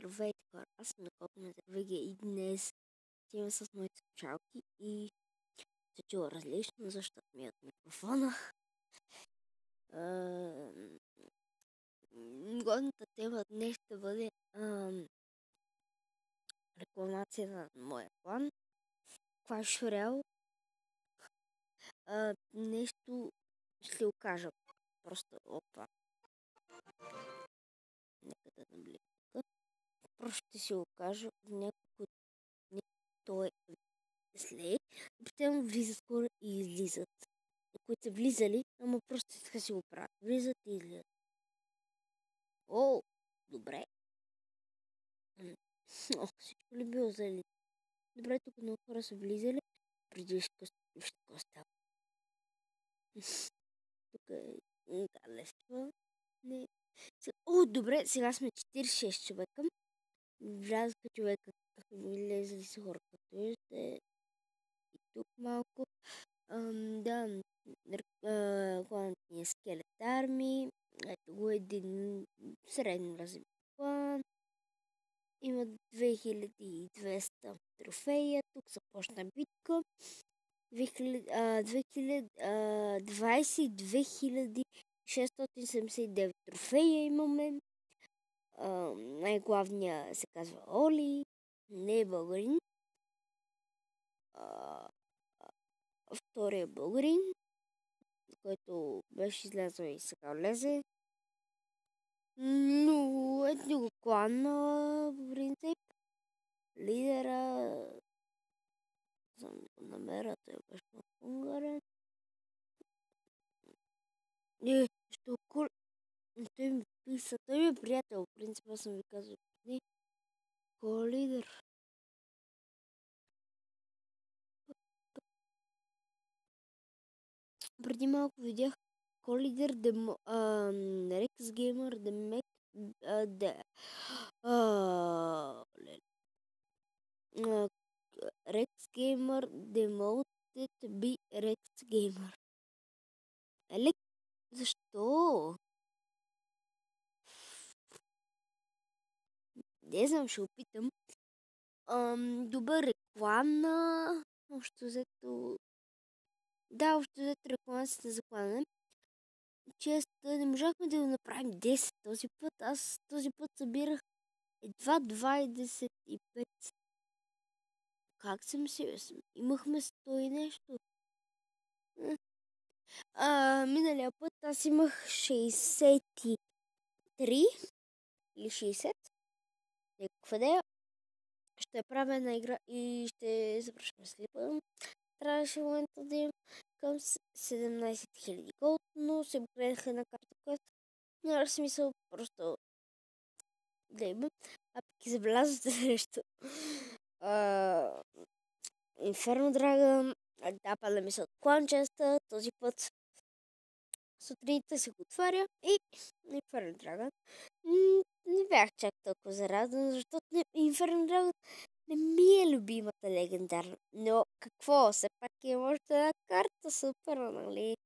Здравейте, хора! Аз съм Накопен на ВГ и днес снимам с моите слушалки и се чува различно, защото ми е от микрофона. Годната тема днес ще бъде рекламация на моя план. Clash Royale. Нещо ще окажа. Просто опа. Нека да наближа тук. Просто ще си окажа в няколко дни. Той след. Постоянно влизат хора и излизат. Които са влизали, ама просто иска си го правят. Влизат и излизат. О, добре. Всичко ли било зали? Добре, тук много хора са влизали. Преди какво става. Тук е галества. Не. О, добре, сега сме 46 човека. Влязаха човека, влезли са хора, като виждате. И тук малко. Да, кланът ни е Скелет Арми. Ето го един средно развит клан. Има 2200 трофея. Тук започна битка. 22 679 трофея имаме. Най-главният се казва Оли. Не е българин. Втория българин, който беше излязъл и сега влезе. Но ето го клана, по принцип. Лидера, за да го намеря, той беше на унгарен. Той ми писа, той ми е приятел, в принцип, аз съм ви казал преди. Кой е лидер? Преди малко видях Колидер, Рекс Геймър, Демек, Рекс Геймър, Demoted би Рекс Геймър. Елек, защо? Не знам, ще опитам. Добър рекламна. Общо взето. Да, общо взето рекламацията за клана. Често не можахме да го направим 10 този път. Аз този път събирах едва 25. Как съм си? Имахме 100 и нещо. Миналия път аз имах 63 или 60. Някаква дея. Ще правя една игра и ще запрашваме слипа. Трябваше в момента да имам към 17 000 голд, но се гледах една карта, която няма смисъл просто да имам. А пък и забелязвате нещо. Инферно Драгън, да, пада ми се от кланчеста, този път сутринта се го отваря и Инферно Драгън. Не бях чак толкова зараден, защото Инферно Драгън не ми е любимата легендарна. Но какво? Все пак има още една карта, супер, нали?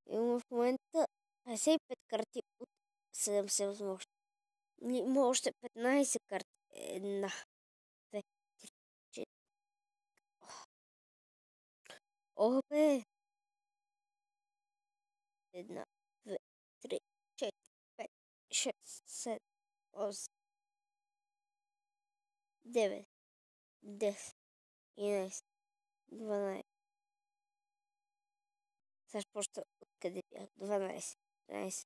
Имам в момента 55 карти от 70 възможности. Има още 15 карти. Една, две, три, четири. О, бе! Една, две, три, четири, пет, шест, седем, осем, 9, 10, 11, 12. Сега ще почта откъде бях. 12, 13,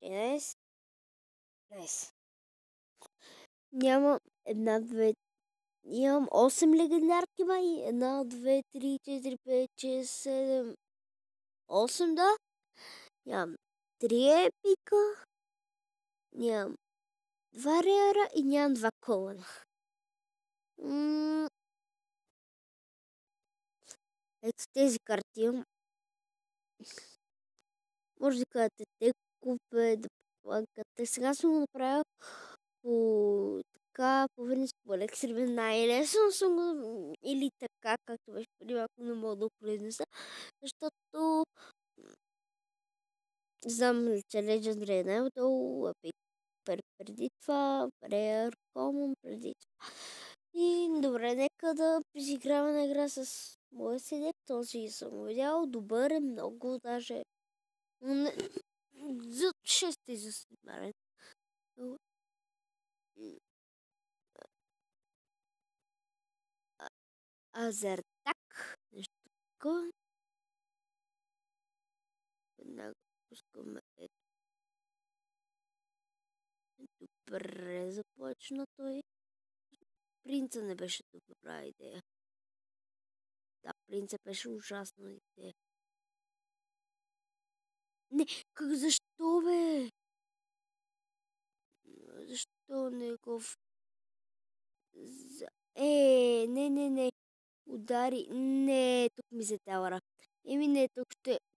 14, 15. Нямам една, две. Имам 8 легендарки, май. 1, 2, 3, 4, 5, 6, 7, 8, да. Нямам 3 епика. Нямам 2 реара и нямам 2 колана. Ето тези карти имам. Може да кажете, те купе, да плакате. Сега съм го направил по принцип, по електривен най-лесно съм го, или така, както беше преди малко, не мога да го произнеса, защото знам ли, че Legendary е най-отдолу, Epic преди това, Rare Common преди това. И добре, нека да изиграваме на игра с моя седек. Този съм видял. Добър е много, даже за 6 за снимарен. Азертак. Нещо такова. Веднага пускаме. Добре, започна той. Принца не беше добра идея. Да, принца беше ужасна идея. Не, защо бе? Защо не го... Не. Удари. Не, тук ми се тявара. Не,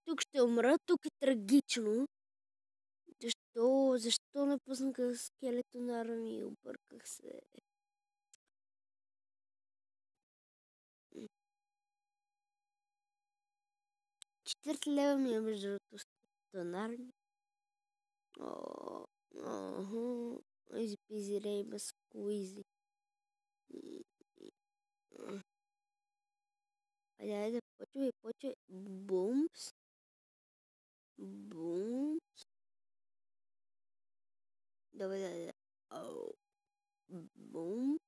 тук ще умра. Тук е трагично. Защо не пуснаха скелетон армия? Обърках се. Четвърти лева ми е между другото скелетон армия. Изи пизи рейба скуизи. Айде, почвай. Бумс. Давай. Бум.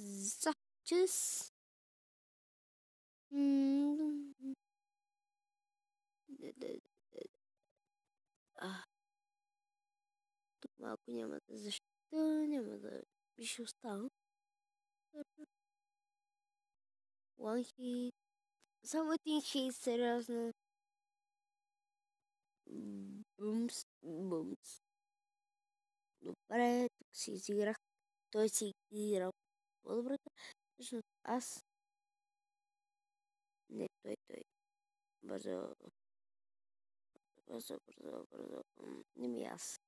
Зачес. Тук малко няма да защита, няма да пише остава. One hit. Само един хит, сериозно. Бумс. Добре, тук си изиграх. Той си играл по-добре. Всъщност аз... Не, той. Бързо. Не ми аз.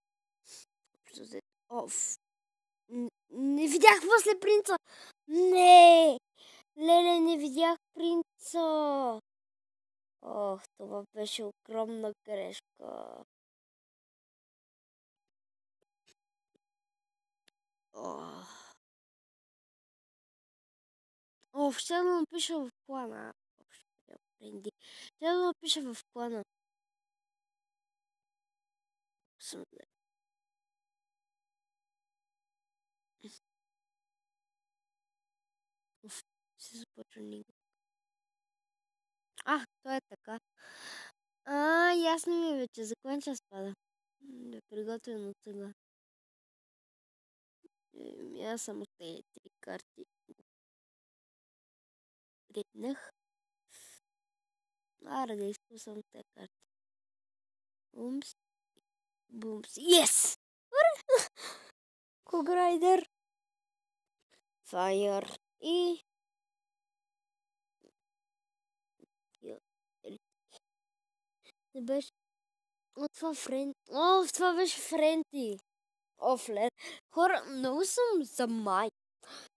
Не видях после принца. Не! Леле, не видях принца. Това беше огромна грешка. Ще да напиша в плана. Ще да напиша в плана. Се започва никога. Това е така. Ясно ми е вече. За кой час пада? Да е приготвен от сега. Аз само тези 3 карти. Дрипнах. Да искам само тези карти. Бумс. Yes! Кограйдер. Файер. И... Не беше... Това беше Френти. Флер. Хора, много съм за май.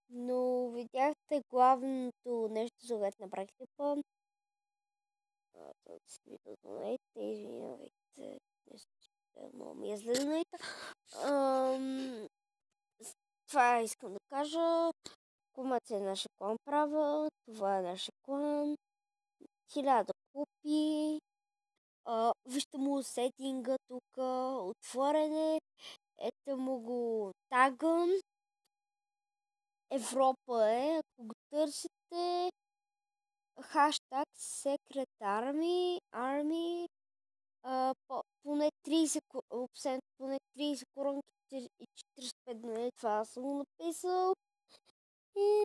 Но видяхте главното нещо, за което направихте по... Извинявайте. Много ми е зле. Това искам да кажа. Кумата е нашия клан права. Това е нашия клан. 1000 купи. Вижте му сетинга тук. Отворене. Ето му го тагън. Европа е. Ако го търсите. Хаштаг Secret Army. Поне 30 коронки и 45 дни. Това съм го написал. И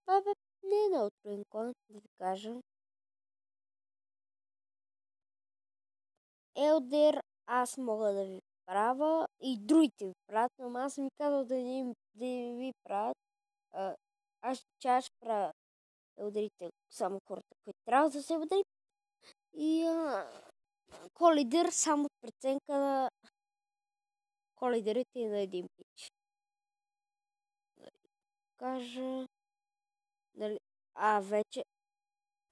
това не е много труден клан, да ви кажа. Елдер аз мога да ви правя и другите ви правят, но аз съм ви казал да ви правят. Аз ще правя елдерите само хората, които трябва да се ударят. И колидер само преценка на колидерите на един пич. Да кажа...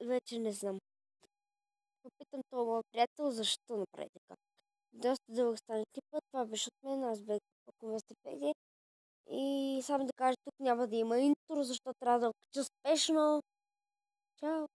Вече не знам. попитам този мой приятел защо направи така. Доста дълъг стане клипа. Това беше от мен. Аз бях ако сте пеги. И само да кажа, тук няма да има интро, защото трябва да го кача спешно. Чао!